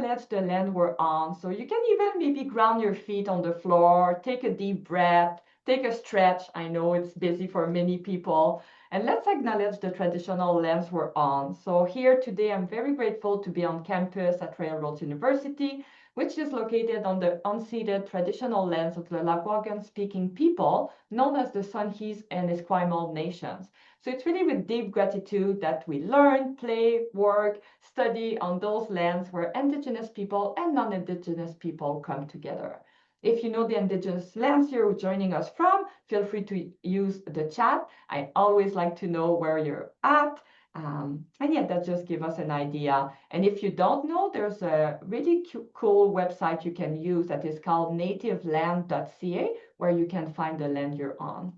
acknowledge the land we're on. So you can even maybe ground your feet on the floor, take a deep breath, take a stretch. I know it's busy for many people. And let's acknowledge the traditional lands we're on. So here today, I'm very grateful to be on campus at Railroad University, which is located on the unceded traditional lands of the Lekwungen-speaking people, known as the Songhees and Esquimalt nations. So it's really with deep gratitude that we learn, play, work, study on those lands where Indigenous people and non-Indigenous people come together. If you know the Indigenous lands you're joining us from, feel free to use the chat. I always like to know where you're at. And yeah, that just gives us an idea. And if you don't know, there's a really cool website you can use that is called nativeland.ca, where you can find the land you're on.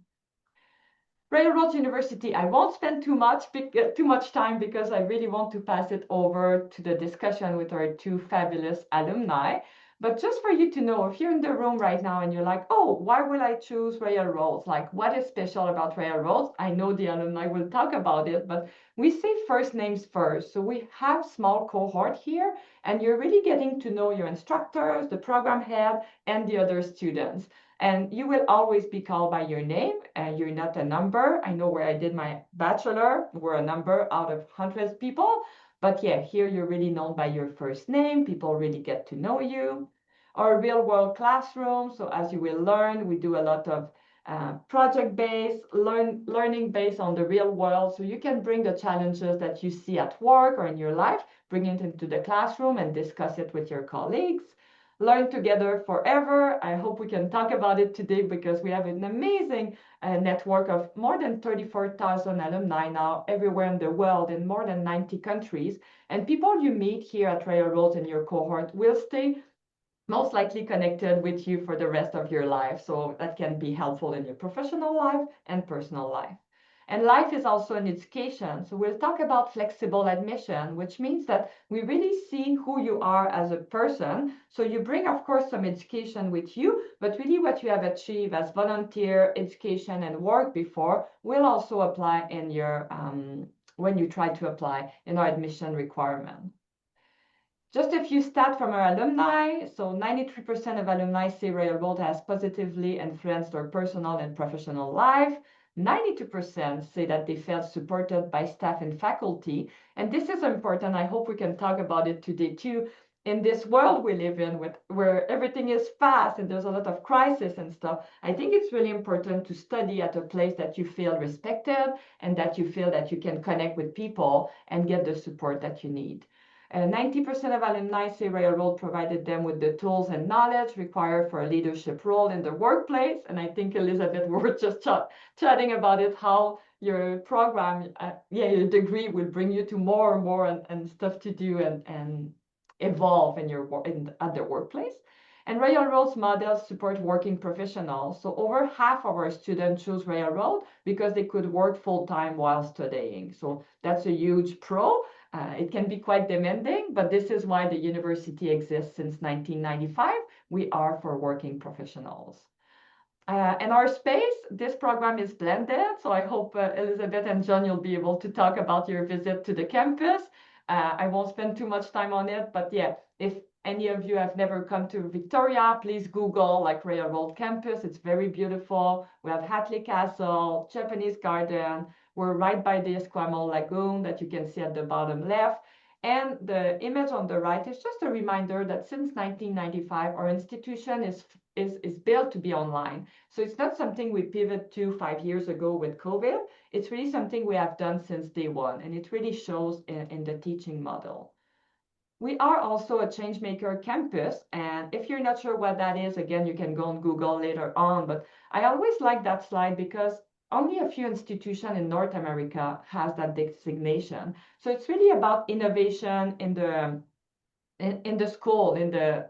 Railroad University, I won't spend too much time because I really want to pass it over to the discussion with our two fabulous alumni. But just for you to know, if you're in the room right now and you're like, oh, why will I choose railroads? Like, what is special about railroads? I know the alumni will talk about it, but we say first names first. So we have small cohort here, and you're really getting to know your instructors, the program head, and the other students. And you will always be called by your name, and you're not a number. I know where I did my bachelor, we're a number out of hundreds of people. But yeah, here you're really known by your first name. People really get to know you. Our real world classroom. So as you will learn, we do a lot of project-based, learning based on the real world. So you can bring the challenges that you see at work or in your life, bring it into the classroom and discuss it with your colleagues. Learn together forever. I hope we can talk about it today because we have an amazing network of more than 34,000 alumni now everywhere in the world in more than 90 countries. And people you meet here at Railroads in your cohort will stay most likely connected with you for the rest of your life. So that can be helpful in your professional life and personal life. And life is also an education. So we'll talk about flexible admission, which means that we really see who you are as a person. So you bring, of course, some education with you, but really what you have achieved as volunteer, education, and work before will also apply in your when you try to apply in our admission requirement. Just a few stats from our alumni. So 93% of alumni say Railroad has positively influenced their personal and professional life. 92% say that they felt supported by staff and faculty. And this is important. I hope we can talk about it today too. In this world we live in where everything is fast and there's a lot of crisis and stuff, I think it's really important to study at a place that you feel respected and that you feel that you can connect with people and get the support that you need. 90% of alumni say Railroad provided them with the tools and knowledge required for a leadership role in the workplace. And I think, Elizabeth, we were just chatting about it, how your program, your degree will bring you to more and more and stuff to do and evolve at the workplace. And Railroad's models support working professionals. So over half of our students choose Railroad because they could work full-time while studying. So that's a huge pro. It can be quite demanding, but this is why the university exists since 1995. We are for working professionals. And our space, this program is blended. So I hope Elizabeth and John, you'll be able to talk about your visit to the campus. I won't spend too much time on it, but yeah, if any of you have never come to Victoria, please Google like Railroad Campus. It's very beautiful. We have Hatley Castle, Japanese Garden. We're right by the Esquimalt Lagoon that you can see at the bottom left. And the image on the right is just a reminder that since 1995, our institution is built to be online. So it's not something we pivoted to 5 years ago with COVID. It's really something we have done since day one, and it really shows in the teaching model. We are also a Changemaker campus, and if you're not sure what that is, again, you can go on Google later on, but I always like that slide because only a few institutions in North America has that designation. So it's really about innovation in the school,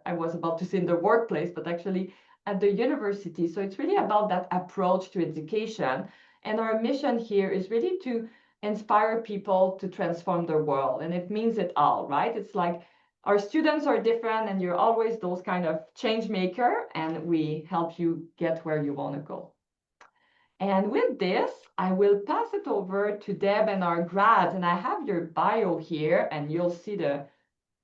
I was about to say in the workplace, but actually at the university. So it's really about that approach to education. And our mission here is really to inspire people to transform their world. And it means it all, right? It's like our students are different and you're always those kind of change maker, and we help you get where you want to go. And with this, I will pass it over to Deb and our grads. And I have your bio here, and you'll see the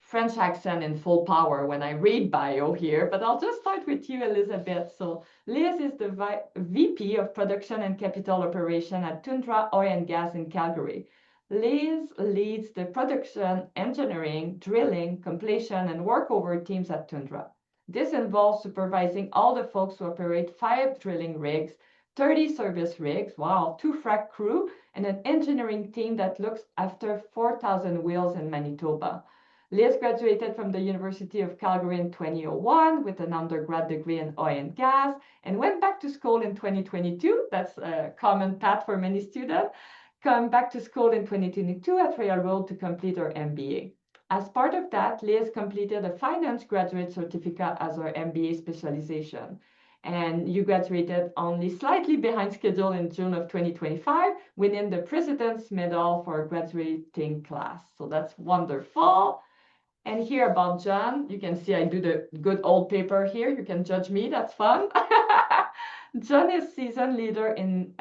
French accent in full power when I read bio here, but I'll just start with you, Elizabeth. So Liz is the VP of Production and Capital Operation at Tundra Oil and Gas in Calgary. Liz leads the production, engineering, drilling, completion, and workover teams at Tundra. This involves supervising all the folks who operate 5 drilling rigs, 30 service rigs, wow, 2 frac crew, and an engineering team that looks after 4,000 wheels in Manitoba. Liz graduated from the University of Calgary in 2001 with an undergrad degree in oil and gas and went back to school in 2022. That's a common path for many students. Come back to school in 2022 at Railroad to complete her MBA. As part of that, Liz completed a finance graduate certificate as her MBA specialization. And you graduated only slightly behind schedule in June of 2025, winning the President's Medal for a graduating class. So that's wonderful. And here about John, you can see I do the good old paper here. You can judge me, that's fun. John is seasoned leader in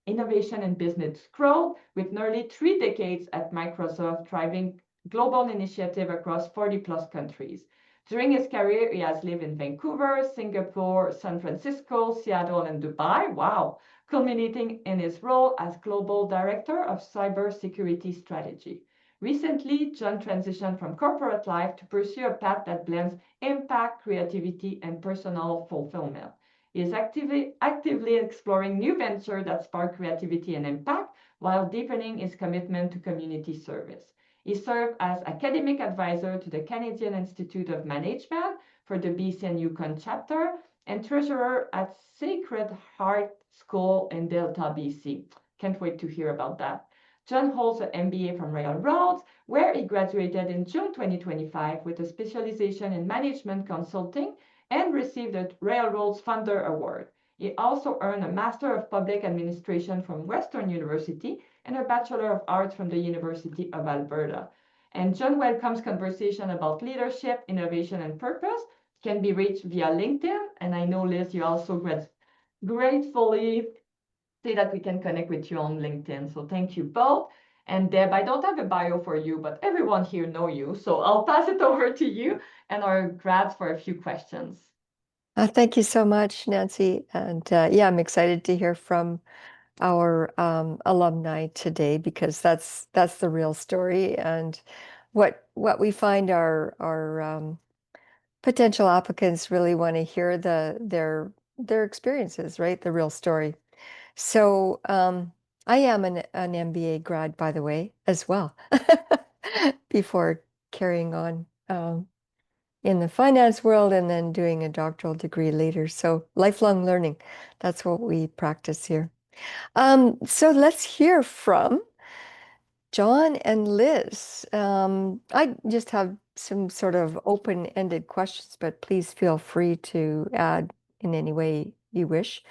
innovation and business growth with nearly 3 decades at Microsoft, driving global initiative across 40 plus countries. During his career, he has lived in Vancouver, Singapore, San Francisco, Seattle, and Dubai. Wow, culminating in his role as Global Director of Cybersecurity Strategy. Recently, John transitioned from corporate life to pursue a path that blends impact, creativity, and personal fulfillment. He is actively exploring new ventures that spark creativity and impact while deepening his commitment to community service. He served as academic advisor to the Canadian Institute of Management for the BC and Yukon chapter and treasurer at Sacred Heart School in Delta, BC. Can't wait to hear about that. John holds an MBA from Railroads, where he graduated in June 2025 with a specialization in management consulting and received the Railroads Funder Award. He also earned a Master of Public Administration from Western University and a Bachelor of Arts from the University of Alberta. And John welcomes conversation about leadership, innovation, and purpose. Can be reached via LinkedIn. And I know, Liz, you also gratefully say that we can connect with you on LinkedIn. So thank you both. And Deb, I don't have a bio for you, but everyone here know you. So I'll pass it over to you and our grads for a few questions. Thank you so much, Nancy. And yeah, I'm excited to hear from our alumni today because that's the real story. And what we find our potential applicants really want to hear their experiences, right? The real story. So I am an MBA grad, by the way, as well, before carrying on in the finance world and then doing a doctoral degree later. So lifelong learning, that's what we practice here. So let's hear from John and Liz. I just have some sort of open-ended questions, but please feel free to add in any way you wish.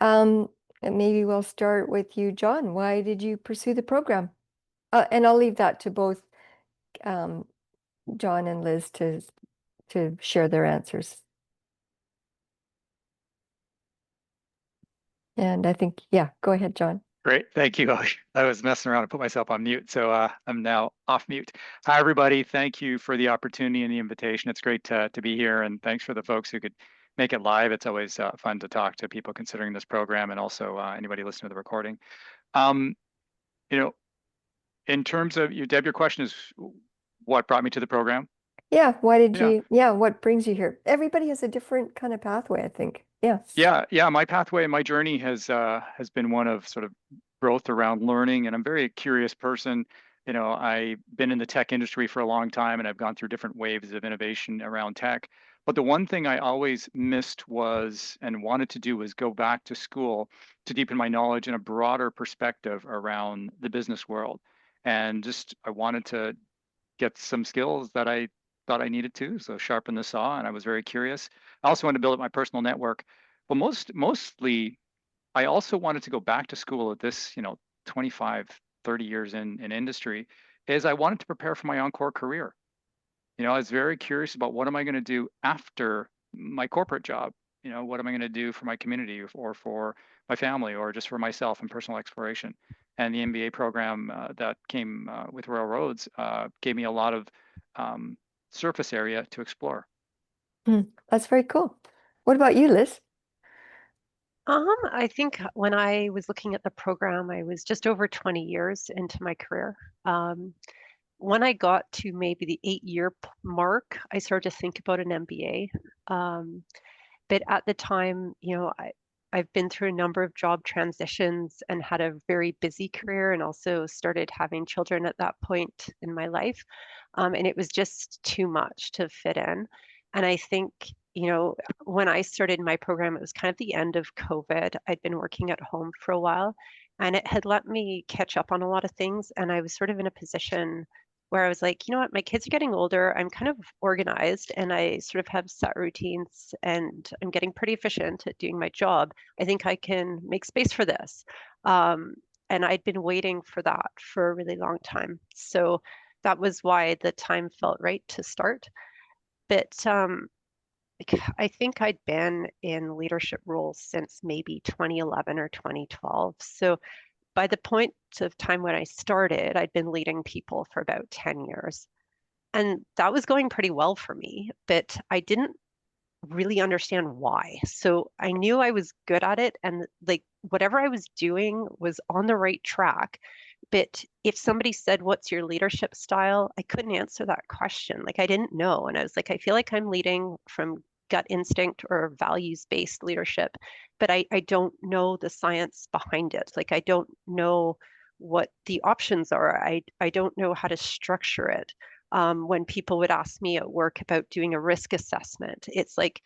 And maybe we'll start with you, John. Why did you pursue the program? And I'll leave that to both John and Liz to share their answers. And I think, yeah, go ahead, John. Great, thank you. I was messing around and put myself on mute, so I'm now off mute. Hi, everybody. Thank you for the opportunity and the invitation. It's great to be here, and thanks for the folks who could make it live. It's always fun to talk to people considering this program, and also anybody listening to the recording. You know, in terms of you, Deb, your question is what brought me to the program? Yeah, why did you? Yeah, what brings you here? Everybody has a different kind of pathway, I think. Yeah. Yeah. My pathway, my journey has been one of sort of growth around learning, and I'm a very curious person. I've been in the tech industry for a long time, and I've gone through different waves of innovation around tech. But the one thing I always missed was and wanted to do was go back to school to deepen my knowledge in a broader perspective around the business world. And just I wanted to get some skills that I thought I needed to, so sharpen the saw, and I was very curious. I also wanted to build up my personal network, but mostly, I also wanted to go back to school at this, 25, 30 years in industry, is I wanted to prepare for my encore career. I was very curious about what am I going to do after my corporate job? What am I going to do for my community or for my family or just for myself and personal exploration? And the MBA program that came with Railroads gave me a lot of surface area to explore. That's very cool. What about you, Liz? I think when I was looking at the program, I was just over 20 years into my career. Um, when I got to maybe the 8-year mark, I started to think about an MBA. But at the time, I've been through a number of job transitions and had a very busy career, and also started having children at that point in my life. And it was just too much to fit in. And I think, when I started my program, it was kind of the end of COVID. I'd been working at home for a while, and it had let me catch up on a lot of things. And I was sort of in a position where I was like, you know what, my kids are getting older. I'm kind of organized, and I sort of have set routines, and I'm getting pretty efficient at doing my job. I think I can make space for this. And I'd been waiting for that for a really long time. So that was why the time felt right to start. But I think I'd been in leadership roles since maybe 2011 or 2012. So by the point of time when I started, I'd been leading people for about 10 years. And that was going pretty well for me, but I didn't really understand why. So I knew I was good at it, and like whatever I was doing was on the right track. But if somebody said, "What's your leadership style?" I couldn't answer that question. Like I didn't know. And I was like, I feel like I'm leading from gut instinct or values-based leadership, but I don't know the science behind it. Like I don't know what the options are. I don't know how to structure it. When people would ask me at work about doing a risk assessment, it's like,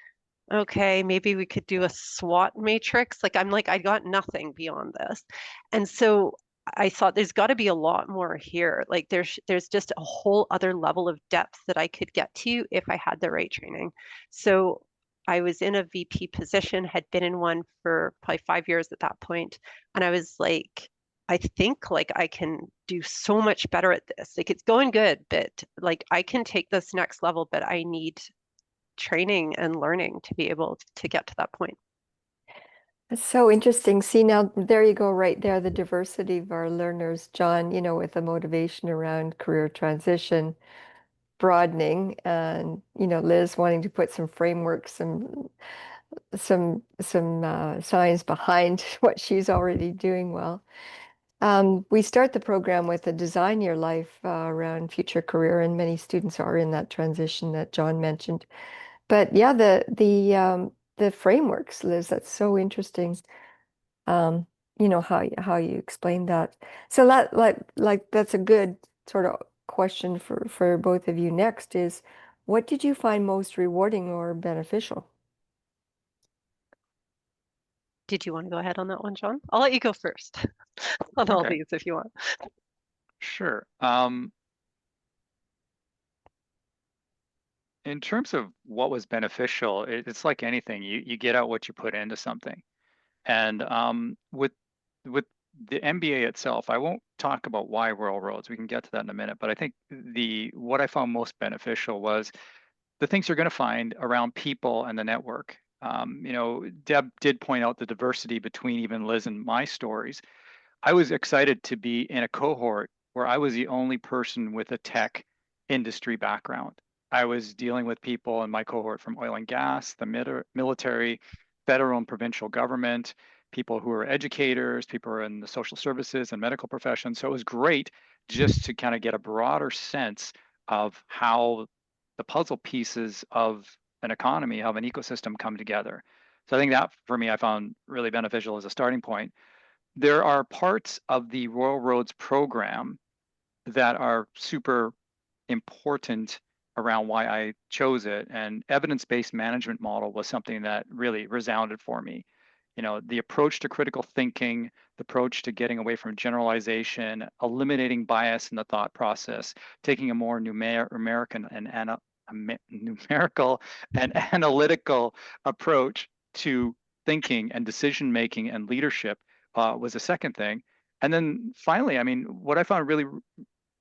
okay, maybe we could do a SWOT matrix. Like I'm like, I got nothing beyond this. And so I thought there's got to be a lot more here. Like there's just a whole other level of depth that I could get to if I had the right training. So I was in a VP position, had been in one for probably 5 years at that point, and I was like, I think like I can do so much better at this. Like it's going good, but like I can take this next level, but I need training and learning to be able to get to that point. That's so interesting. See, now there you go, right there, the diversity of our learners, John, with the motivation around career transition, broadening, and Liz wanting to put some frameworks, some science behind what she's already doing well. We start the program with a design your life around future career, and many students are in that transition that John mentioned. But yeah, the frameworks, Liz, that's so interesting. How you explain that. So that like that's a good sort of question for both of you. Next is, what did you find most rewarding or beneficial? Did you want to go ahead on that one, John? I'll let you go first on all Okay, these if you want. sure. In terms of what was beneficial, it's like anything. You get out what you put into something. And with the MBA itself, I won't talk about why rural roads. We can get to that in a minute. But I think what I found most beneficial was the things you're going to find around people and the network. Deb did point out the diversity between even Liz and my stories. I was excited to be in a cohort where I was the only person with a tech industry background. I was dealing with people in my cohort from oil and gas, the military, federal and provincial government, people who are educators, people who are in the social services and medical professions. So it was great just to kind of get a broader sense of how the puzzle pieces of an economy, of an ecosystem come together. So I think that for me, I found really beneficial as a starting point. There are parts of the Royal Roads program that are super important around why I chose it. And evidence-based management model was something that really resounded for me. The approach to critical thinking, the approach to getting away from generalization, eliminating bias in the thought process, taking a more numerical and analytical approach to thinking and decision making and leadership was a second thing. And then finally, I mean, what I found really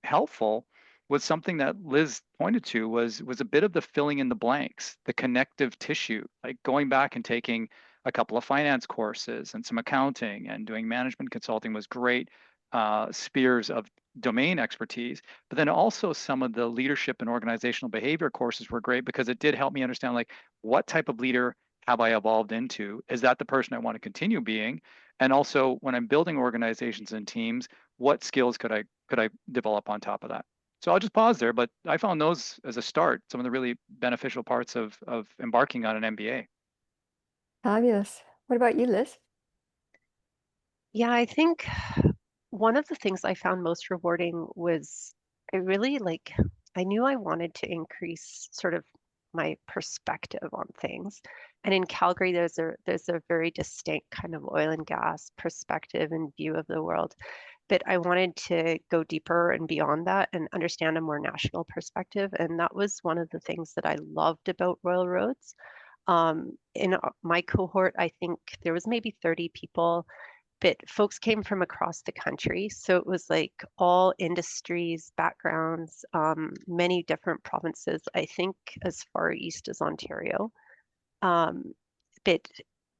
helpful was something that Liz pointed to was a bit of the filling in the blanks, the connective tissue, like going back and taking a couple of finance courses and some accounting and doing management consulting was great spheres of domain expertise, but then also some of the leadership and organizational behavior courses were great because it did help me understand like what type of leader have I evolved into? Is that the person I want to continue being? And also when I'm building organizations and teams, what skills could I develop on top of that? So I'll just pause there, but I found those as a start, some of the really beneficial parts of embarking on an MBA. Fabulous. What about you, Liz? Yeah, I think one of the things I found most rewarding was I really I knew I wanted to increase sort of my perspective on things. And in Calgary, there's a very distinct kind of oil and gas perspective and view of the world. But I wanted to go deeper and beyond that and understand a more national perspective. And that was one of the things that I loved about Royal Roads. In my cohort, I think there was maybe 30 people, but folks came from across the country. So it was like all industries, backgrounds, many different provinces, I think as far east as Ontario. But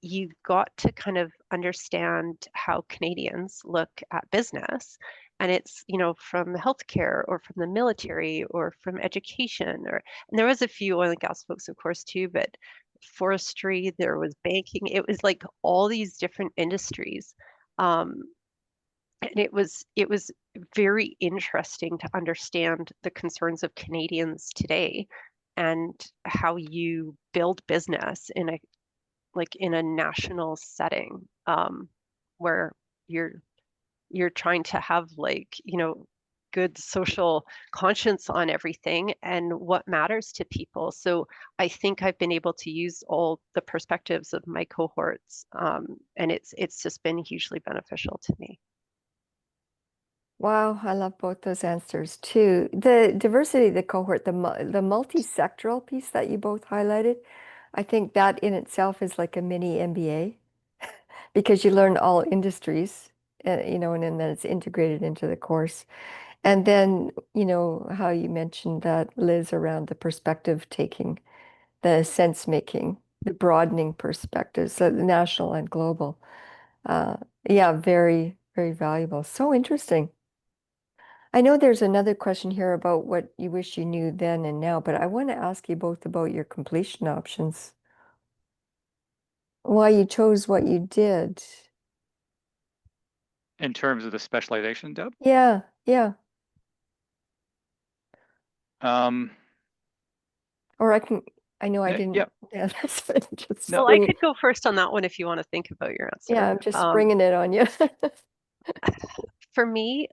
you got to kind of understand how Canadians look at business. And it's, from healthcare or from the military or from education, and there was a few oil and gas folks, of course, too, but forestry, there was banking. It was like all these different industries. Um, and it was very interesting to understand the concerns of Canadians today and how you build business in a national setting, where you're trying to have good social conscience on everything and what matters to people. So I think I've been able to use all the perspectives of my cohorts, and it's just been hugely beneficial to me. Wow, I love both those answers too. The diversity of the cohort, the multi-sectoral piece that you both highlighted, I think that in itself is like a mini MBA because you learn all industries, and then it's integrated into the course. And then, how you mentioned that, Liz, around the perspective taking, the sense making, the broadening perspectives, so the national and global. Yeah, very, very valuable. So interesting. I know there's another question here about what you wish you knew then and now, but I want to ask you both about your completion options. Why you chose what you did. In terms of the specialization, Deb? Yeah, yeah. Or I know I didn't. Yeah. Yeah, that's fine. Just No. Well, I could go first on that one if you want to think about your answer. Yeah, I'm just springing it on you. For me,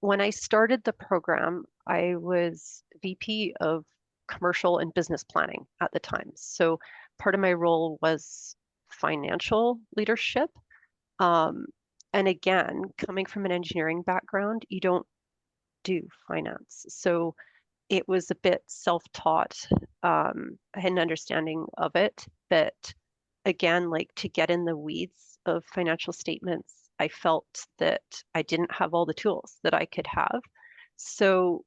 when I started the program, I was VP of commercial and business planning at the time. So part of my role was financial leadership. And again, coming from an engineering background, you don't do finance. So it was a bit self-taught. I had an understanding of it, but again, to get in the weeds of financial statements, I felt that I didn't have all the tools that I could have. So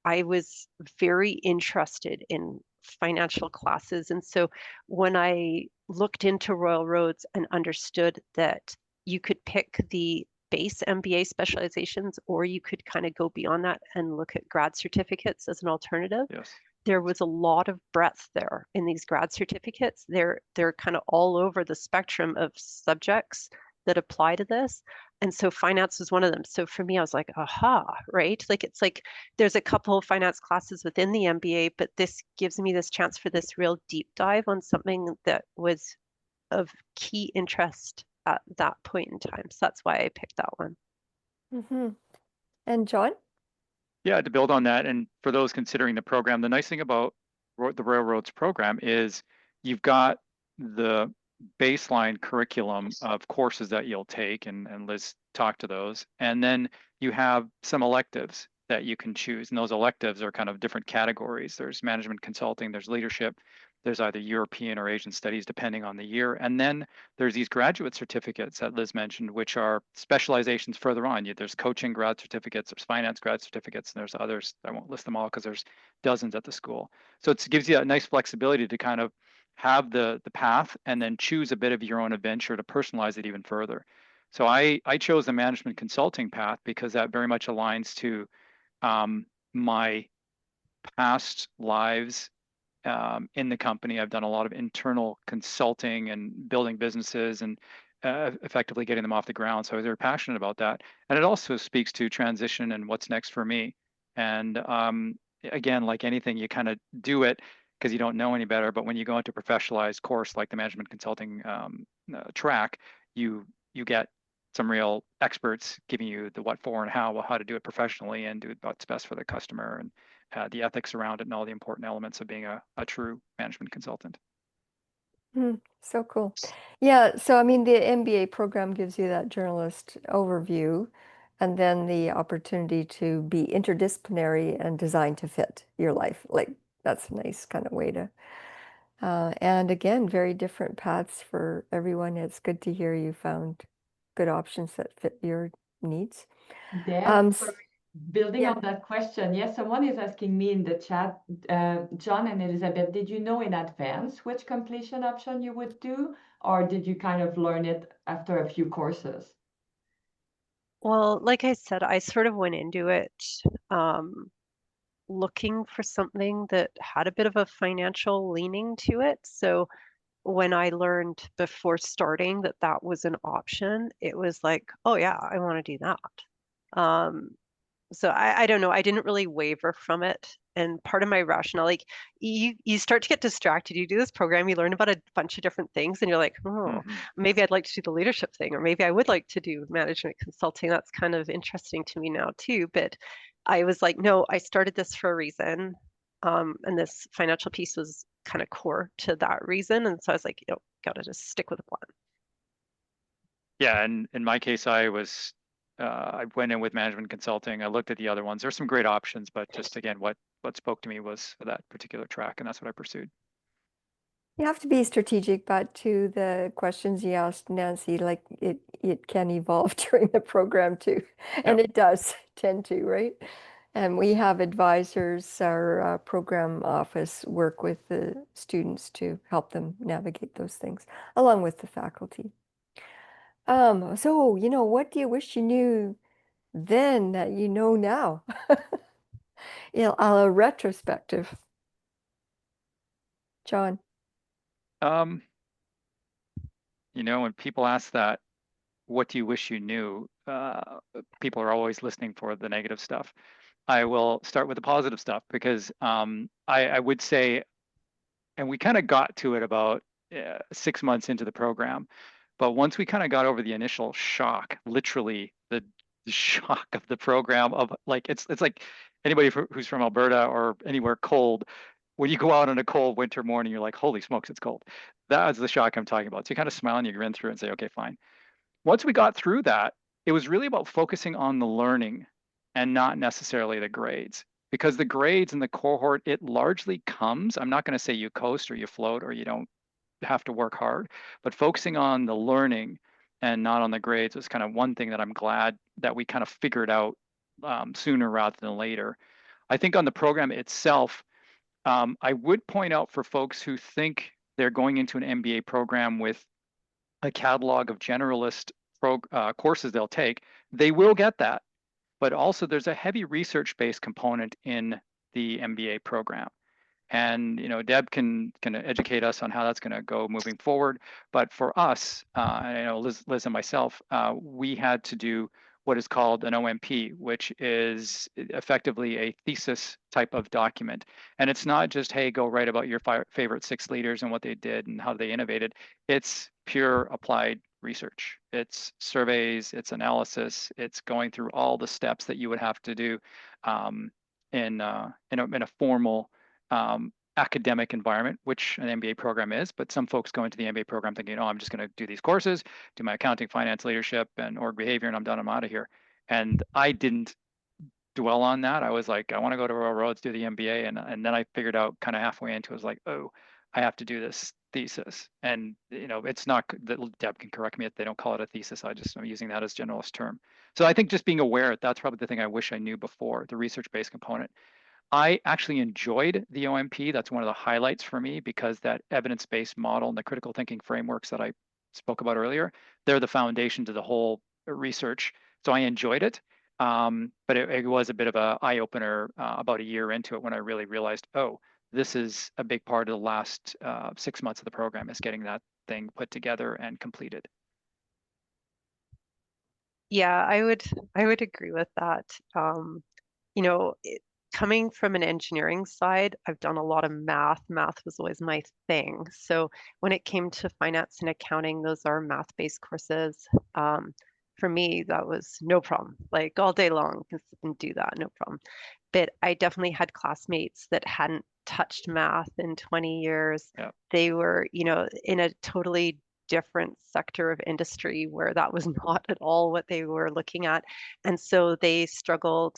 I was very interested in financial classes. And so when I looked into Royal Roads and understood that you could pick the base MBA specializations, or you could kind of go beyond that and look at grad certificates as an alternative. Yes. There was a lot of breadth there in these grad certificates. They're kind of all over the spectrum of subjects that apply to this. And so finance was one of them. So for me, I was like, aha, right? It's like there's a couple of finance classes within the MBA, but this gives me this chance for this real deep dive on something that was of key interest at that point in time. So that's why I picked that one. Mm-hmm. And John? Yeah, to build on that, and for those considering the program, the nice thing about the Royal Roads program is you've got the baseline curriculum of courses that you'll take, and Liz talked to those, and then you have some electives that you can choose, and those electives are kind of different categories. There's management consulting, there's leadership, there's either European or Asian studies, depending on the year. And then there's these graduate certificates that Liz mentioned, which are specializations further on. There's coaching grad certificates, there's finance grad certificates, and there's others. I won't list them all because there's dozens at the school. So it gives you a nice flexibility to kind of have the path and then choose a bit of your own adventure to personalize it even further. So I chose the management consulting path because that very much aligns to my past lives in the company. I've done a lot of internal consulting and building businesses and effectively getting them off the ground. So I was very passionate about that. And it also speaks to transition and what's next for me. And again, like anything, you kind of do it because you don't know any better. But when you go into a professionalized course like the management consulting track, you get some real experts giving you the what for and how to do it professionally and do what's best for the customer and the ethics around it and all the important elements of being a true management consultant. So cool. Yeah, so I mean, the MBA program gives you that journalist overview and then the opportunity to be interdisciplinary and designed to fit your life. Like, that's a nice kind of way to, and again, very different paths for everyone. It's good to hear you found good options that fit your needs. Deb, S- building yeah. on that question, yes, someone is asking me in the chat, John and Elizabeth, did you know in advance which completion option you would do, or did you kind of learn it after a few courses? Well, like I said, I sort of went into it looking for something that had a bit of a financial leaning to it. So when I learned before starting that that was an option, it was like, oh yeah, I want to do that. So I don't know, I didn't really waver from it. And part of my rationale, like you start to get distracted. You do this program, you learn about a bunch of different things, and you're like, oh, maybe I'd like to do the leadership thing, or maybe I would like to do management consulting. That's kind of interesting to me now too. But I was like, no, I started this for a reason. And this financial piece was kind of core to that reason. And so I was like, you know, gotta just stick with the plan. Yeah, and in my case, I went in with management consulting. I looked at the other ones. There's some great options, but just again, what spoke to me was that particular track, and that's what I pursued. You have to be strategic, but to the questions you asked Nancy, like it can evolve during the program too, and Yep. it does tend to, right? And we have advisors, our program office work with the students to help them navigate those things, along with the faculty. So, what do you wish you knew then that you know now? A retrospective. John. When people ask that, what do you wish you knew? People are always listening for the negative stuff. I will start with the positive stuff because I would say, and we kind of got to it about 6 months into the program, but once we kind of got over the initial shock, literally the shock of the program of like, it's like anybody who's from Alberta or anywhere cold, when you go out on a cold winter morning, you're like, holy smokes, it's cold. That was the shock I'm talking about. So you kind of smile and you grin through and say, okay, fine. Once we got through that, it was really about focusing on the learning and not necessarily the grades. Because the grades in the cohort, it largely comes. I'm not going to say you coast or you float or you don't have to work hard, but focusing on the learning and not on the grades was kind of one thing that I'm glad that we kind of figured out sooner rather than later. I think on the program itself, I would point out for folks who think they're going into an MBA program with a catalog of generalist courses they'll take, they will get that. But also there's a heavy research-based component in the MBA program. And Deb can educate us on how that's going to go moving forward. But for us, I know Liz and myself, we had to do what is called an OMP, which is effectively a thesis type of document. And it's not just, hey, go write about your favorite 6 leaders and what they did and how they innovated. It's pure applied research. It's surveys, it's analysis, it's going through all the steps that you would have to do in a formal academic environment, which an MBA program is, but some folks go into the MBA program thinking, oh, I'm just going to do these courses, do my accounting, finance, leadership, and org behavior, and I'm done, I'm out of here. And I didn't dwell on that. I was like, I want to go to Royal Roads, do the MBA, and then I figured out kind of halfway into it, I was like, oh, I have to do this thesis. And it's not that Deb can correct me if they don't call it a thesis. I'm using that as generalist term. So I think just being aware, that's probably the thing I wish I knew before, the research-based component. I actually enjoyed the OMP. That's one of the highlights for me because that evidence-based model and the critical thinking frameworks that I spoke about earlier. They're the foundation to the whole research. So I enjoyed it. But it was a bit of an eye-opener about a year into it when I really realized, oh, this is a big part of the last 6 months of the program, is getting that thing put together and completed. Yeah, I would agree with that. You know, coming from an engineering side, I've done a lot of math. Math was always my thing. So when it came to finance and accounting, those are math-based courses. For me, that was no problem. Like all day long, can do that, no problem. But I definitely had classmates that hadn't touched math in 20 years. Yeah. They were, you know, in a totally different sector of industry where that was not at all what they were looking at. And so they struggled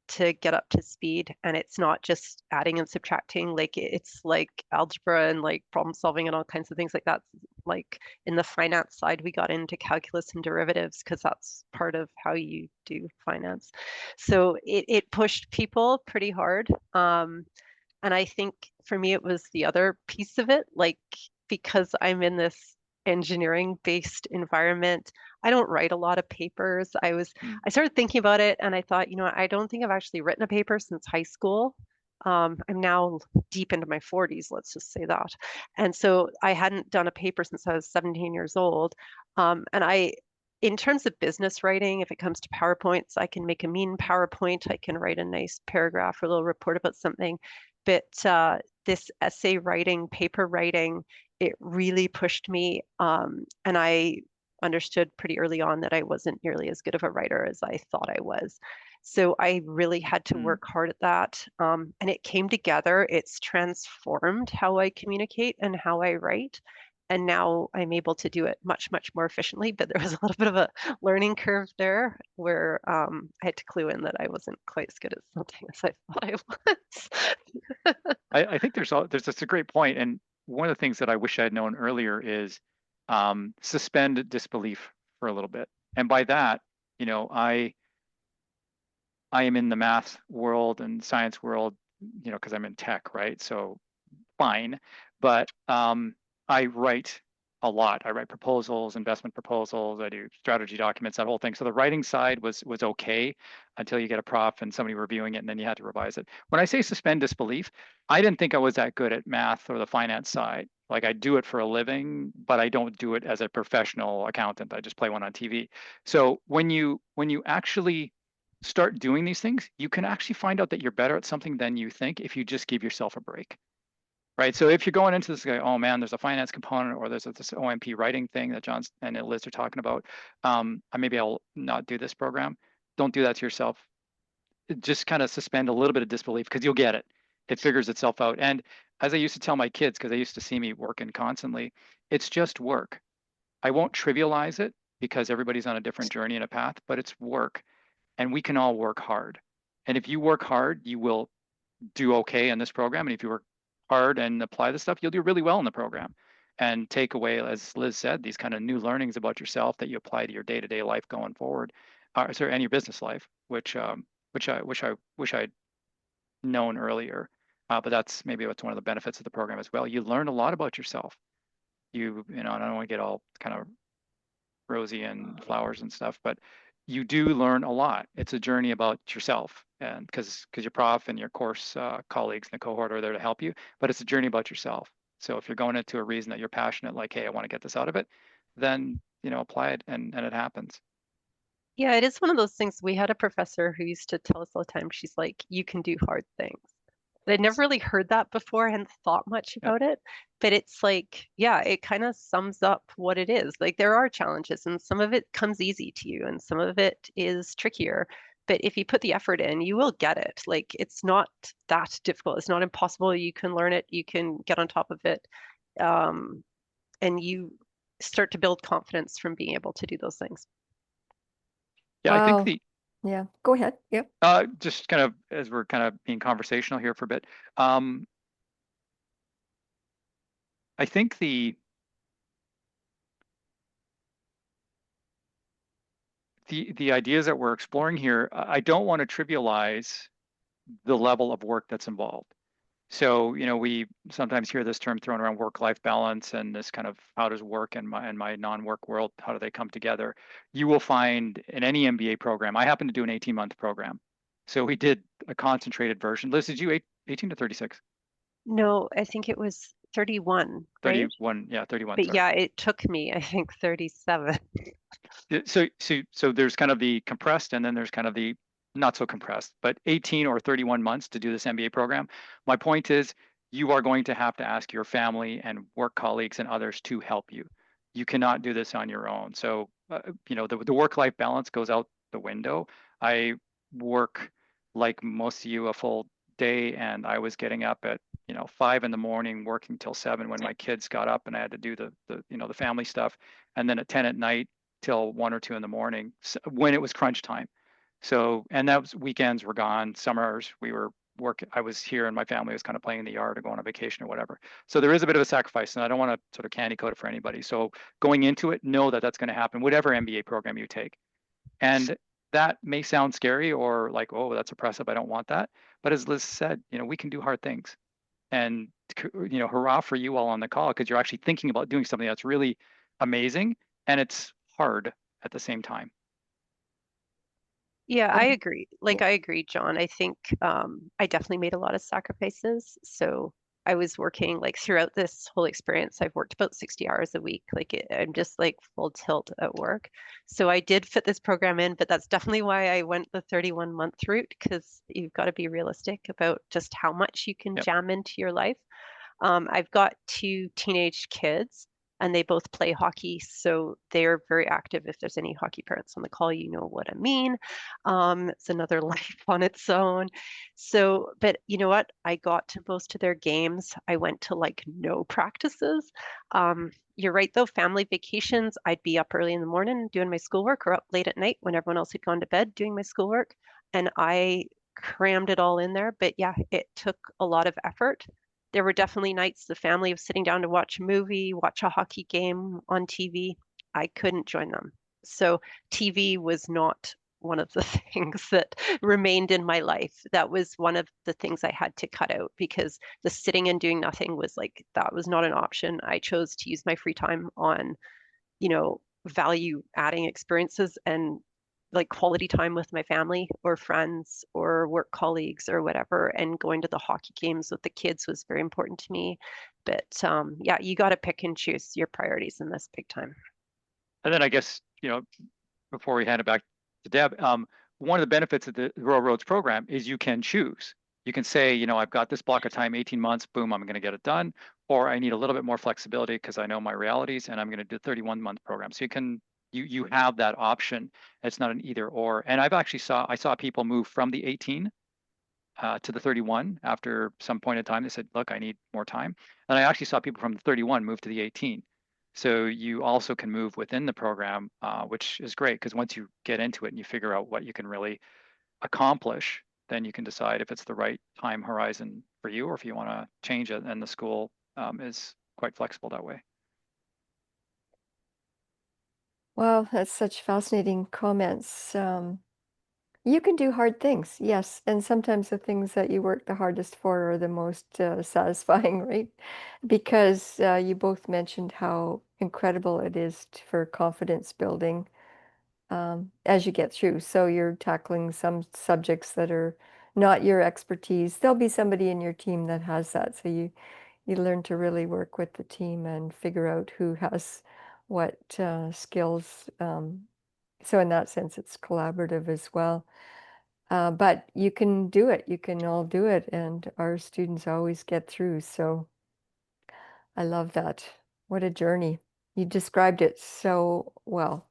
to get up to speed. And it's not just adding and subtracting, like it's like algebra and like problem solving and all kinds of things like that. Like in the finance side, we got into calculus and derivatives because that's part of how you do finance. So it pushed people pretty hard. And I think for me, it was the other piece of it, like because I'm in this engineering based environment, I don't write a lot of papers. I started thinking about it and I thought, you know, I don't think I've actually written a paper since high school. I'm now deep into my 40s, let's just say that. And so I hadn't done a paper since I was 17 years old. In terms of business writing, if it comes to PowerPoints, I can make a mean PowerPoint. I can write a nice paragraph or a little report about something. But this essay writing, paper writing, it really pushed me. And I understood pretty early on that I wasn't nearly as good of a writer as I thought I was. So I really had to work hard at that. And it came together. It's transformed how I communicate and how I write. And now I'm able to do it much, much more efficiently. But there was a little bit of a learning curve there where I had to clue in that I wasn't quite as good at something as I thought I was. I think there's just a great point, and one of the things that I wish I had known earlier is suspend disbelief for a little bit. And by that, you know, I am in the math world and science world, you know, because I'm in tech, right? So fine, but I write a lot. I write proposals, investment proposals. I do strategy documents, that whole thing. So the writing side was okay until you get a prof and somebody reviewing it, and then you had to revise it. When I say suspend disbelief, I didn't think I was that good at math or the finance side. Like I do it for a living, but I don't do it as a professional accountant. I just play one on TV. So when you actually start doing these things, you can actually find out that you're better at something than you think if you just give yourself a break. Right. So if you're going into this guy, oh man, there's a finance component, or there's this OMP writing thing that John and Liz are talking about, maybe I'll not do this program. Don't do that to yourself. Just kind of suspend a little bit of disbelief, because you'll get it. It figures itself out. And as I used to tell my kids, because they used to see me working constantly, it's just work. I won't trivialize it because everybody's on a different journey and a path, but it's work. And we can all work hard. And if you work hard, you will do okay in this program. And if you work hard and apply the stuff, you'll do really well in the program and take away, as Liz said, these kind of new learnings about yourself that you apply to your day-to-day life going forward, and your business life, which I wish I'd known earlier. But that's maybe what's one of the benefits of the program as well. You learn a lot about yourself. You know, and I don't want to get all kind of rosy and flowers and stuff, but you do learn a lot. It's a journey about yourself, and because your prof and your course colleagues in the cohort are there to help you, but it's a journey about yourself. So if you're going into a reason that you're passionate, like, hey, I want to get this out of it, then, you know, apply it and it happens. Yeah, it is one of those things. We had a professor who used to tell us all the time, she's like, you can do hard things. I'd never really heard that before. I hadn't thought much about it, but it's like, yeah, it kind of sums up what it is. Like there are challenges and some of it comes easy to you and some of it is trickier. But if you put the effort in, you will get it. Like it's not that difficult. It's not impossible. You can learn it. You can get on top of it. And you start to build confidence from being able to do those things. Yeah, Wow. I think Yeah, go ahead. Yep. just kind of as we're kind of being conversational here for a bit, I think the ideas that we're exploring here, I don't want to trivialize the level of work that's involved. So, we sometimes hear this term thrown around, work-life balance, and this kind of how does work and my non-work world, how do they come together? You will find in any MBA program, I happen to do an 18-month program. So we did a concentrated version. Liz, did you 18 to 36? No, I think it was 31, right? 31, yeah, 31, But sorry. yeah, it took me, I think, 37. So there's kind of the compressed, and then there's kind of the not so compressed, but 18 or 31 months to do this MBA program. My point is, you are going to have to ask your family and work colleagues and others to help you. You cannot do this on your own. So, the work-life balance goes out the window. I work like most of you a full day, and I was getting up at 5 in the morning, working till 7 when my kids got up, and I had to do the family stuff, and then at 10 at night till 1 or 2 in the morning when it was crunch time. So, and that was weekends were gone, summers we were working. I was here and my family was kind of playing in the yard or going on vacation or whatever. So there is a bit of a sacrifice, and I don't want to sort of candy coat it for anybody. So going into it, know that that's going to happen, whatever MBA program you take. And that may sound scary or like, oh, that's oppressive, I don't want that. But as Liz said, we can do hard things. And hurrah for you all on the call, because you're actually thinking about doing something that's really amazing, and it's hard at the same time. Yeah, I And agree. I agree, John. I think I definitely made a lot of sacrifices. So I was working throughout this whole experience, I've worked about 60 hours a week. I'm just full tilt at work. So I did fit this program in, but that's definitely why I went the 31-month route, because you've got to be realistic about just how much you can Yep. jam into your life. I've got 2 teenage kids, and they both play hockey, so they're very active. If there's any hockey parents on the call, you know what I mean. It's another life on its own. So, but you know what? I got to most of their games. I went to no practices. You're right though, family vacations, I'd be up early in the morning doing my schoolwork, or up late at night when everyone else had gone to bed doing my schoolwork. And I crammed it all in there. But yeah, it took a lot of effort. There were definitely nights the family was sitting down to watch a movie, watch a hockey game on TV. I couldn't join them. So TV was not one of the things that remained in my life. That was one of the things I had to cut out, because the sitting and doing nothing was that was not an option. I chose to use my free time on, value adding experiences and quality time with my family or friends or work colleagues or whatever. And going to the hockey games with the kids was very important to me. But yeah, you got to pick and choose your priorities in this big time. And then I guess, before we hand it back to Deb, one of the benefits of the Rural Roads program is you can choose. You can say, I've got this block of time, 18 months, boom, I'm going to get it done. Or I need a little bit more flexibility because I know my realities, and I'm going to do a 31-month program. So you have that option. It's not an either or. And I saw people move from the 18 to the 31 after some point in time. They said, look, I need more time. And I actually saw people from the 31 move to the 18. So you also can move within the program, which is great, because once you get into it and you figure out what you can really accomplish, then you can decide if it's the right time horizon for you or if you want to change it. And the school is quite flexible that way. Wow, that's such fascinating comments. You can do hard things, yes, and sometimes the things that you work the hardest for are the most satisfying, right? Because you both mentioned how incredible it is for confidence building as you get through. So you're tackling some subjects that are not your expertise. There'll be somebody in your team that has that, so you learn to really work with the team and figure out who has what skills. So in that sense, it's collaborative as well. But you can do it. You can all do it, and our students always get through. So I love that. What a journey. You described it so well.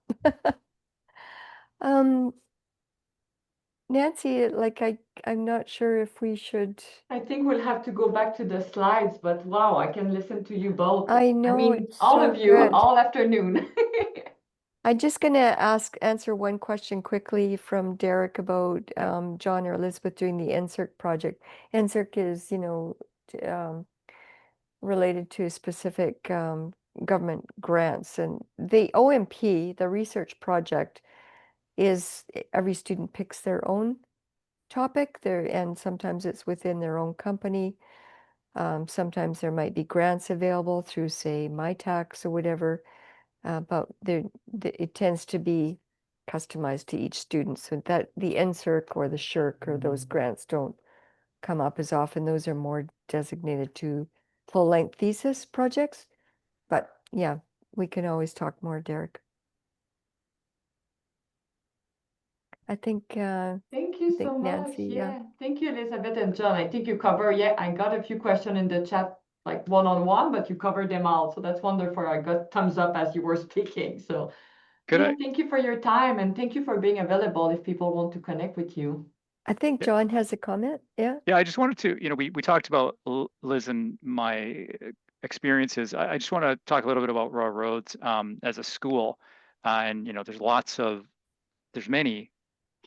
Um, Nancy, I'm not sure if we should. I think we'll have to go back to the slides, but wow, I can listen to you both. I know mean, it's all so of you, good. all afternoon. I'm just going to answer one question quickly from Derek about John or Elizabeth doing the NSERC project. NSERC is, related to specific government grants, and the OMP, the research project, is every student picks their own topic there, and sometimes it's within their own company. Sometimes there might be grants available through, say, MyTax or whatever, but it tends to be customized to each student, so that the NSERC or the SHRC or those grants don't come up as often. Those are more designated to full-length thesis projects. But yeah, we can always talk more, Derek. I think Thank you so much. Nancy, yeah. Thank you, Elizabeth and John. I think you cover, I got a few questions in the chat, like one-on-one, but you covered them all. So that's wonderful. I got thumbs up as you were speaking. So thank you for your time, and thank you for being available if people want to connect with you. I think John has a comment. Yeah. Yeah, I just wanted to, we talked about Liz and my experiences. I just want to talk a little bit about Royal Roads as a school. And, there's many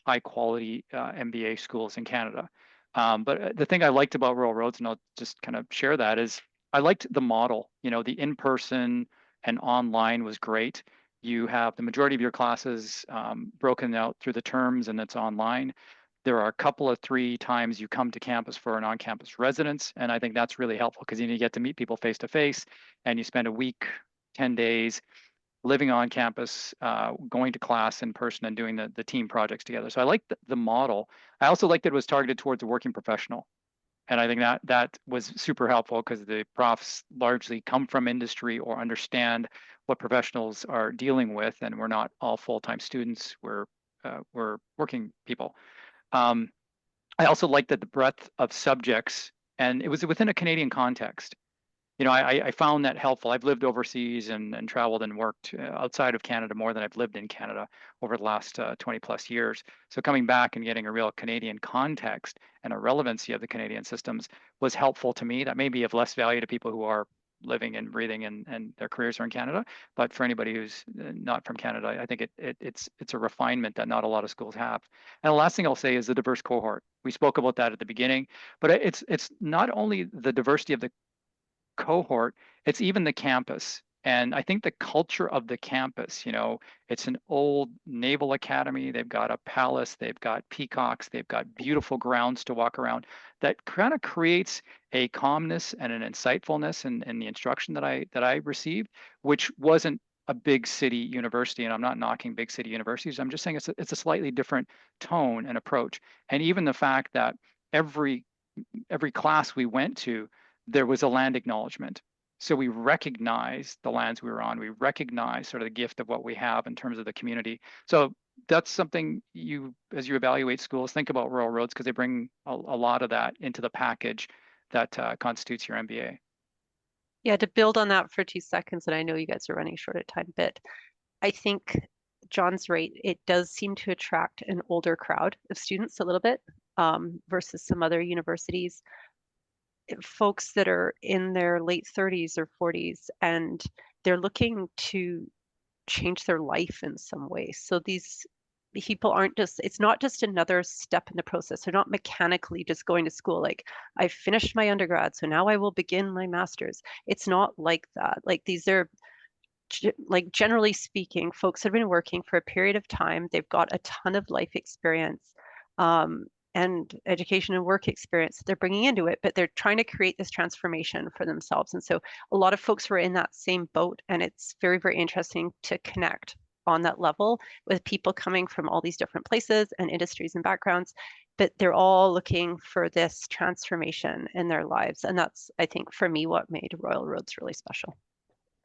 high quality MBA schools in Canada. But the thing I liked about Royal Roads, and I'll just kind of share that, is I liked the model. The in-person and online was great. You have the majority of your classes broken out through the terms, and it's online. There are a couple of 3 times you come to campus for an on-campus residence, and I think that's really helpful because you get to meet people face to face, and you spend a week, 10 days living on campus, going to class in person, and doing the team projects together. So I like the model. I also liked that it was targeted towards a working professional. And I think that was super helpful because the profs largely come from industry or understand what professionals are dealing with, and we're not all full-time students. We're working people. I also liked that the breadth of subjects, and it was within a Canadian context. I found that helpful. I've lived overseas and traveled and worked outside of Canada more than I've lived in Canada over the last 20 plus years. So coming back and getting a real Canadian context and a relevancy of the Canadian systems was helpful to me. That may be of less value to people who are living and breathing and their careers are in Canada. But for anybody who's not from Canada, I think it's a refinement that not a lot of schools have. And the last thing I'll say is the diverse cohort. We spoke about that at the beginning, but it's not only the diversity of the cohort, it's even the campus. And I think the culture of the campus, it's an old naval academy. They've got a palace, they've got peacocks, they've got beautiful grounds to walk around. That kind of creates a calmness and an insightfulness in the instruction that I received, which wasn't a big city university. And I'm not knocking big city universities. I'm just saying it's a slightly different tone and approach. And even the fact that every class we went to, there was a land acknowledgement. So we recognize the lands we were on. We recognize sort of the gift of what we have in terms of the community. So that's something as you evaluate schools, think about Royal Roads because they bring a lot of that into the package that constitutes your MBA. Yeah, to build on that for 2 seconds, and I know you guys are running short of time, but I think John's right. It does seem to attract an older crowd of students a little bit versus some other universities. Folks that are in their late 30s or 40s, and they're looking to change their life in some way. So these people it's not just another step in the process. They're not mechanically just going to school like, I finished my undergrad, so now I will begin my master's. It's not like that. Like these are, like generally speaking, folks have been working for a period of time. They've got a ton of life experience. And education and work experience that they're bringing into it, but they're trying to create this transformation for themselves. And so a lot of folks were in that same boat, and it's very, very interesting to connect on that level with people coming from all these different places and industries and backgrounds, but they're all looking for this transformation in their lives. And that's, I think, for me, what made Royal Roads really special.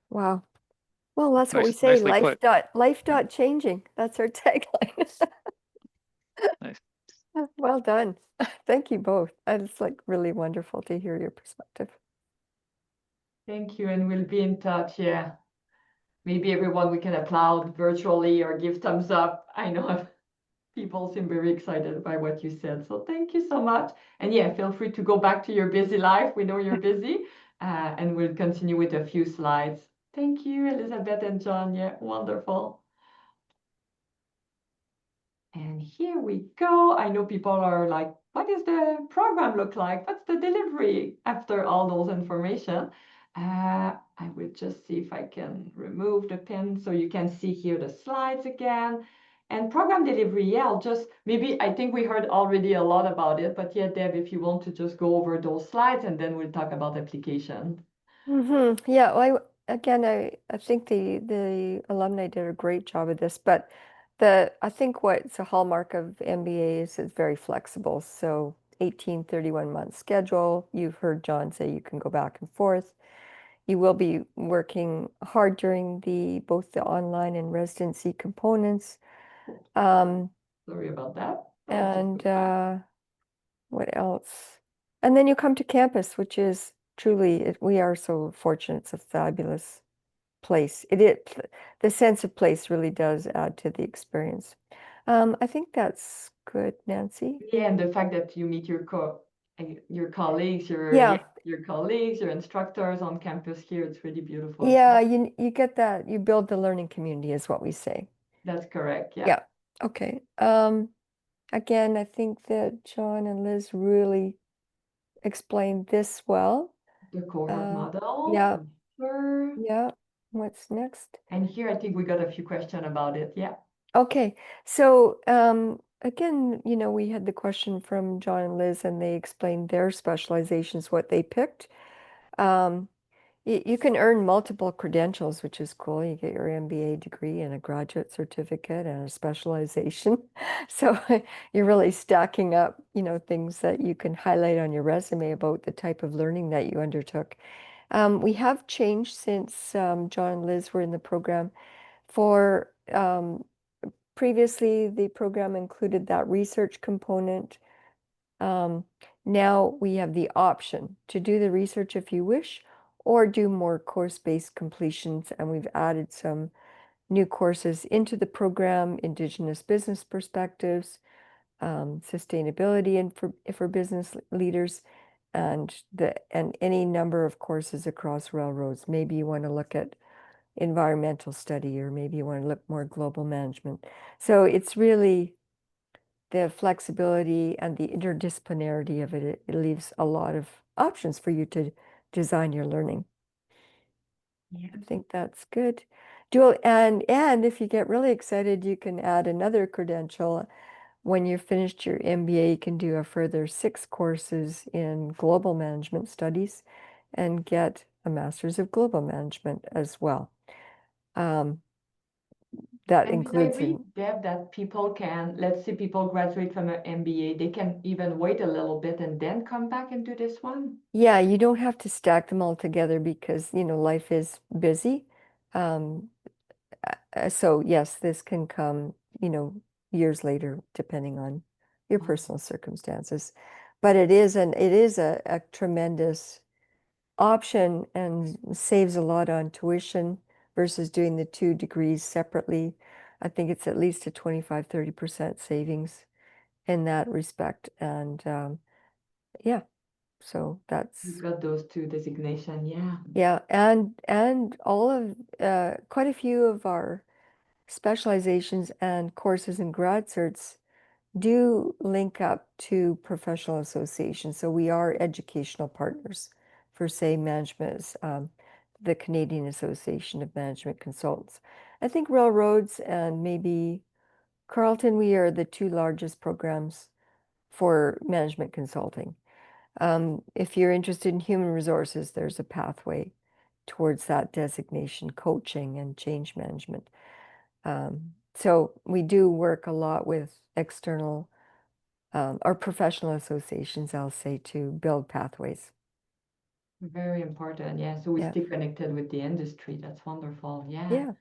Wow. Well, that's what we say, life dot changing. That's our tagline. Nice. Well done. Thank you both. It's like really wonderful to hear your perspective. Thank you, and we'll be in touch. Yeah, maybe everyone we can applaud virtually or give thumbs up. I know people seem very excited by what you said, so thank you so much. And yeah, feel free to go back to your busy life. We know you're busy, and we'll continue with a few slides. Thank you, Elizabeth and John. Yeah, wonderful. And here we go. I know people are like, what does the program look like? What's the delivery after all those information? I will just see if I can remove the pin so you can see here the slides again. And program delivery, yeah, I'll just maybe, I think we heard already a lot about it, but yeah, Deb, if you want to just go over those slides and then we'll talk about application. Yeah, well, again, I think the alumni did a great job of this, but I think what's a hallmark of MBA is it's very flexible. So 18, 31-month schedule. You've heard John say you can go back and forth. You will be working hard during both the online and residency components. Sorry about that. And what else? And then you come to campus, which is truly, we are so fortunate. It's a fabulous place. The sense of place really does add to the experience. I think that's good, Nancy. Yeah, and the fact that you meet your colleagues, your colleagues, your instructors on campus here, it's really beautiful. Yeah, you get that. You build the learning community, is what we say. That's correct. Yeah. Yeah. Okay. Again, I think that John and Liz really explained this well. The cohort model. Yeah. Sure. Yeah. What's next? And here I think we got a few questions about it. Yeah. Okay. So again, we had the question from John and Liz, and they explained their specializations, what they picked. You can earn multiple credentials, which is cool. You get your MBA degree and a graduate certificate and a specialization. So you're really stacking up, things that you can highlight on your resume about the type of learning that you undertook. We have changed since John and Liz were in the program. For previously, the program included that research component. Now we have the option to do the research if you wish, or do more course-based completions, and we've added some new courses into the program: Indigenous business perspectives, sustainability, and for business leaders, and any number of courses across railroads. Maybe you want to look at environmental study, or maybe you want to look more global management. So it's really the flexibility and the interdisciplinarity of it. It leaves a lot of options for you to design your learning. Yeah. I think that's good. And if you get really excited, you can add another credential. When you've finished your MBA, you can do a further 6 courses in global management studies and get a Master's of Global Management as well. That And includes did I read, Deb, that people can, let's say people graduate from an MBA, they can even wait a little bit and then come back and do this one? Yeah, you don't have to stack them all together because, life is busy. So yes, this can come, years later, depending on your personal circumstances. But it is a tremendous option and saves a lot on tuition versus doing the 2 degrees separately. I think it's at least a 25-30% savings in that respect. And yeah, so You've got those 2 designation, yeah. yeah, and all of quite a few of our specializations and courses and grad certs do link up to professional associations. So we are educational partners for, say, management, the Canadian Association of Management Consultants. I think railroads and maybe Carleton, we are the 2 largest programs for management consulting. If you're interested in human resources, there's a pathway towards that designation, coaching and change management. So we do work a lot with external or professional associations, I'll say, to build pathways. Very important, yeah. So we Yeah. stay connected with the industry. That's wonderful, yeah. Yeah.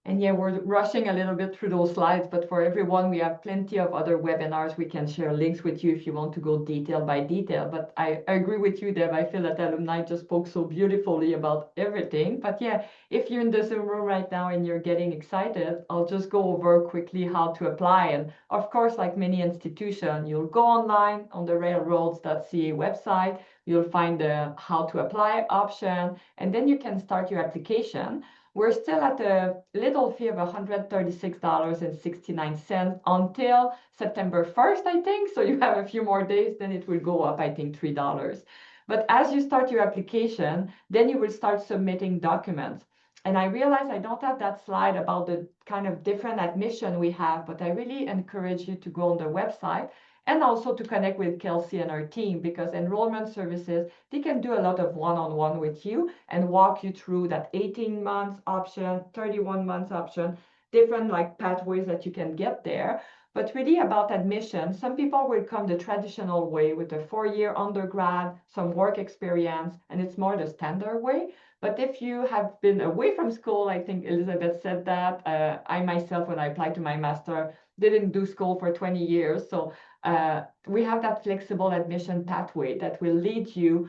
And yeah, we're rushing a little bit through those slides, but for everyone, we have plenty of other webinars. We can share links with you if you want to go detail by detail. But I agree with you, Deb. I feel that alumni just spoke so beautifully about everything. But yeah, if you're in the Zoom room right now and you're getting excited, I'll just go over quickly how to apply. And of course, like many institutions, you'll go online on the railroads.ca website. You'll find the how to apply option, and then you can start your application. We're still at a little fee of $136.69 until September 1st, I think. So you have a few more days, then it will go up, I think, $3. But as you start your application, then you will start submitting documents. And I realize I don't have that slide about the kind of different admission we have, but I really encourage you to go on the website and also to connect with Kelsey and her team, because enrollment services, they can do a lot of one-on-one with you and walk you through that 18 months option, 31 months option, different like pathways that you can get there. But really about admission, some people will come the traditional way with a 4-year undergrad, some work experience, and it's more the standard way. But if you have been away from school, I think Elizabeth said that, I myself, when I applied to my master, didn't do school for 20 years. So we have that flexible admission pathway that will lead you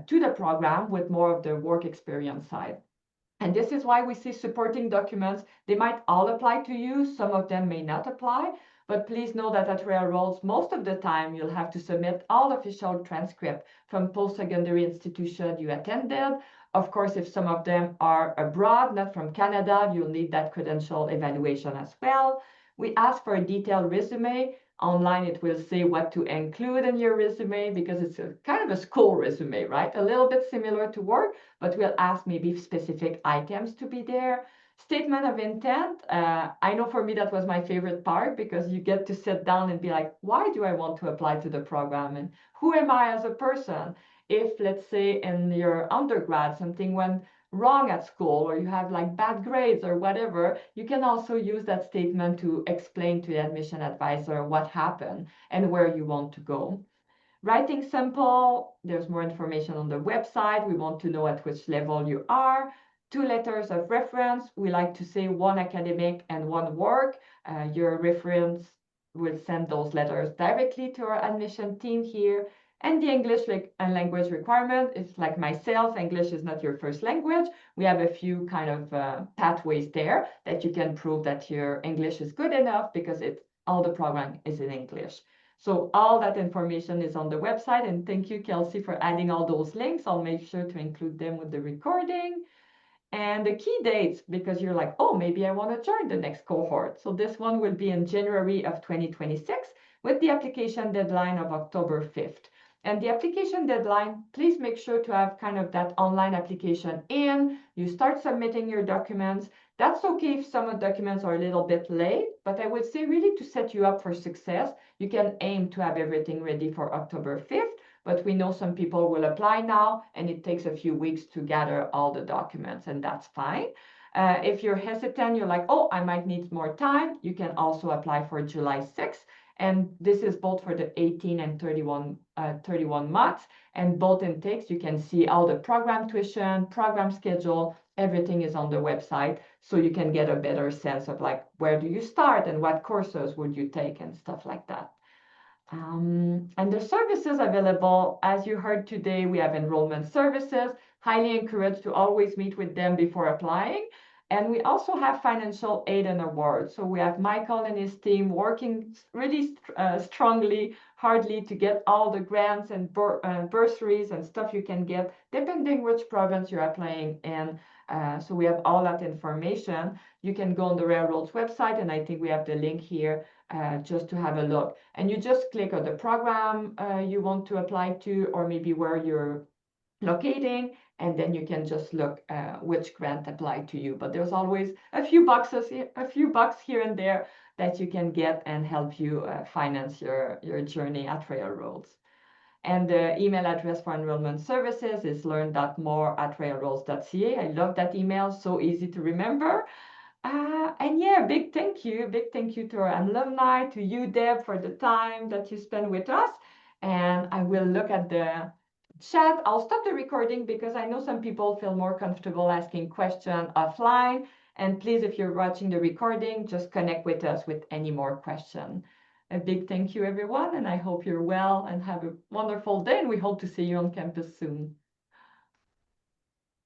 to the program with more of the work experience side. And this is why we see supporting documents. They might all apply to you. Some of them may not apply. But please know that at Railroads, most of the time, you'll have to submit all official transcript from post-secondary institution you attended. Of course, if some of them are abroad, not from Canada, you'll need that credential evaluation as well. We ask for a detailed resume. Online, it will say what to include in your resume, because it's a kind of a school resume, right? A little bit similar to work, but we'll ask maybe specific items to be there. Statement of intent. I know for me that was my favorite part, because you get to sit down and be like, why do I want to apply to the program? And who am I as a person? If, let's say, in your undergrad, something went wrong at school, or you have like bad grades or whatever, you can also use that statement to explain to the admission advisor what happened and where you want to go. Writing simple, there's more information on the website. We want to know at which level you are. 2 letters of reference. We like to say 1 academic and 1 work. Your reference will send those letters directly to our admission team here. And the English language requirement is like myself, English is not your first language. We have a few kind of pathways there that you can prove that your English is good enough, because all the program is in English. So all that information is on the website, and thank you, Kelsey, for adding all those links. I'll make sure to include them with the recording. And the key dates, because you're like, oh, maybe I want to join the next cohort. So this one will be in January of 2026 with the application deadline of October 5th. And the application deadline, please make sure to have kind of that online application in. You start submitting your documents. That's okay if some of the documents are a little bit late, but I would say really to set you up for success, you can aim to have everything ready for October 5th. But we know some people will apply now, and it takes a few weeks to gather all the documents, and that's fine. If you're hesitant, you're like, oh, I might need more time, you can also apply for July 6th. And this is both for the 18 and 31 months. And both intakes, you can see all the program tuition, program schedule, everything is on the website. So you can get a better sense of like, where do you start and what courses would you take and stuff like that. And the services available, as you heard today, we have enrollment services. Highly encouraged to always meet with them before applying. And we also have financial aid and awards. So we have Michael and his team working really strongly, hardly to get all the grants and bursaries and stuff you can get, depending which province you're applying in. So we have all that information. You can go on the Railroads website, and I think we have the link here just to have a look. And you just click on the program you want to apply to, or maybe where you're locating, and then you can just look which grant applied to you. But there's always a few bucks here and there that you can get and help you finance your journey at Railroads. And the email address for enrollment services is learn.more@railroads.ca. I love that email, so easy to remember. And yeah, big thank you to our alumni, to you, Deb, for the time that you spend with us. And I will look at the chat. I'll stop the recording because I know some people feel more comfortable asking questions offline. And please, if you're watching the recording, just connect with us with any more questions. A big thank you, everyone, and I hope you're well and have a wonderful day, and we hope to see you on campus soon.